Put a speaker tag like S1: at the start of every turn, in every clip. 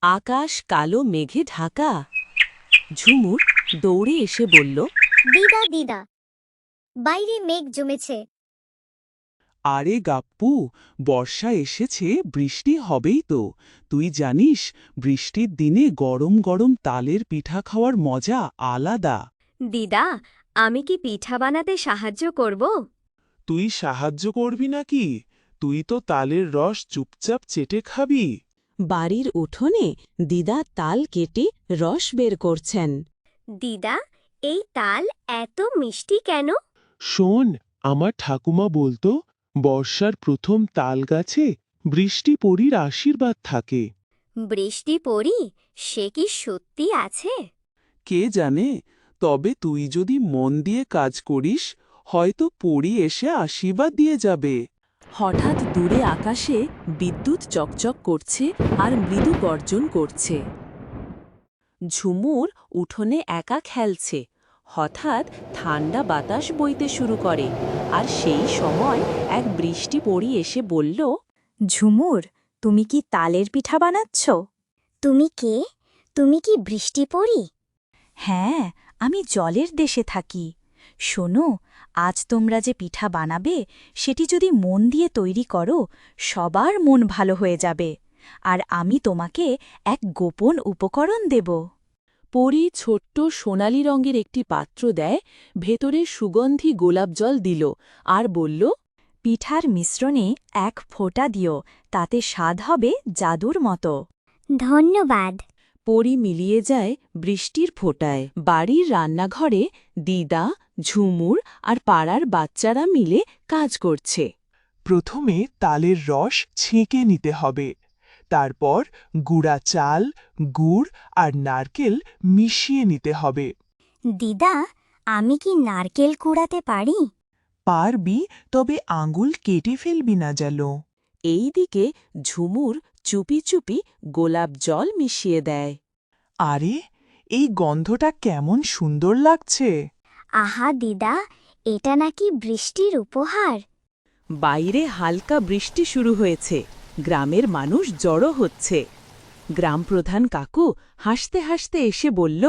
S1: আকাশ কালো মেঘে ঢাকা। ঝুমুর দৌড়ে এসে বলল,
S2: দিদা দিদা, বাইরে মেঘ জমেছে।
S3: আরে গাপ্পু, বর্ষা এসেছে, বৃষ্টি হবেই তো। তুই জানিস, বৃষ্টির দিনে গরম গরম তালের পিঠা খাওয়ার মজা আলাদা।
S4: দিদা, আমি কি পিঠা বানাতে সাহায্য করব?
S3: তুই সাহায্য করবি নাকি? তুই তো তালের রস চুপচাপ চেটে খাবি।
S1: বাড়ির উঠোনে দিদা তাল কেটে রস বের করছেন।
S4: দিদা, এই তাল এত মিষ্টি কেন?
S3: শোন, আমার ঠাকুমা বলতো, বর্ষার প্রথম তাল গাছে বৃষ্টি পরীর আশীর্বাদ থাকে।
S4: বৃষ্টি পড়ি, সে কি সত্যি আছে?
S3: কে জানে, তবে তুই যদি মন দিয়ে কাজ করিস, হয়তো পরী এসে আশীর্বাদ দিয়ে যাবে।
S1: হঠাৎ দূরে আকাশে বিদ্যুৎ চকচক করছে আর মৃদু গর্জন করছে। ঝুমুর উঠোনে একা খেলছে। হঠাৎ ঠান্ডা বাতাস বইতে শুরু করে, আর সেই সময় এক বৃষ্টি পড়ি এসে বলল,
S5: ঝুমুর, তুমি কি তালের পিঠা বানাচ্ছ?
S2: তুমি কে? তুমি কি বৃষ্টি পড়ি?
S5: হ্যাঁ, আমি জলের দেশে থাকি। শোনো, আজ তোমরা যে পিঠা বানাবে, সেটি যদি মন দিয়ে তৈরি করো, সবার মন ভালো হয়ে যাবে। আর আমি তোমাকে এক গোপন উপকরণ দেব।
S1: পরী ছোট্ট সোনালি রঙের একটি পাত্র দেয়, ভেতরে সুগন্ধি গোলাপ জল দিল আর বলল,
S5: পিঠার মিশ্রণে এক ফোঁটা দিও, তাতে স্বাদ হবে জাদুর মতো।
S2: ধন্যবাদ।
S1: পরী মিলিয়ে যায় বৃষ্টির ফোঁটায়। বাড়ির রান্নাঘরে দিদা, ঝুমুর আর পাড়ার বাচ্চারা মিলে কাজ করছে।
S3: প্রথমে তালের রস ছেঁকে নিতে হবে। তারপর গুঁড়া চাল, গুড় আর নারকেল মিশিয়ে নিতে হবে।
S2: দিদা, আমি কি নারকেল কুড়াতে পারি?
S3: পারবি, তবে আঙুল কেটে ফেলবি না যেন।
S1: এইদিকে ঝুমুর চুপি চুপি গোলাপ জল মিশিয়ে দেয়।
S3: আরে, এই গন্ধটা কেমন সুন্দর লাগছে!
S2: আহা দিদা, এটা নাকি বৃষ্টির উপহার।
S1: বাইরে হালকা বৃষ্টি শুরু হয়েছে। গ্রামের মানুষ জড়ো হচ্ছে। গ্রামপ্রধান কাকু হাসতে হাসতে এসে বলল,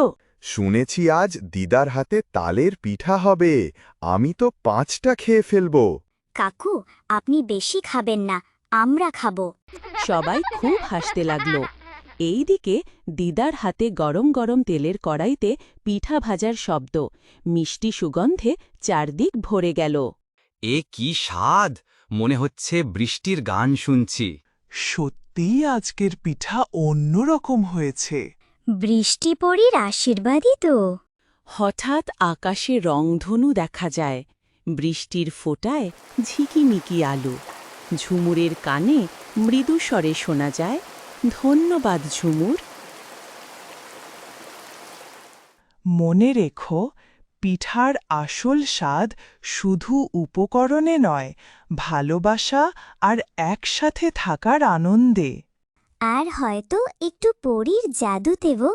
S6: শুনেছি আজ দিদার হাতে তালের পিঠা হবে। আমি তো 5টা খেয়ে ফেলব।
S2: কাকু, আপনি বেশি খাবেন না, আমরা খাবো।
S1: সবাই খুব হাসতে লাগল। এইদিকে দিদার হাতে গরম গরম তেলের কড়াইতে পিঠা ভাজার শব্দ, মিষ্টি সুগন্ধে চারদিক ভরে গেল।
S7: এ কি স্বাদ! মনে হচ্ছে বৃষ্টির গান শুনছি।
S3: সত্যিই আজকের পিঠা অন্যরকম হয়েছে।
S2: বৃষ্টি পড়ির আশীর্বাদই তো।
S1: হঠাৎ আকাশে রংধনু দেখা যায়। বৃষ্টির ফোঁটায় ঝিকিমিকি আলো। ঝুমুরের কানে মৃদু স্বরে শোনা যায়, ধন্যবাদ ঝুমুর।
S3: মনে রেখো, পিঠার আসল স্বাদ শুধু উপকরণে নয়, ভালোবাসা আর একসাথে থাকার আনন্দে।
S2: আর হয়তো একটু পরীর জাদুতেও।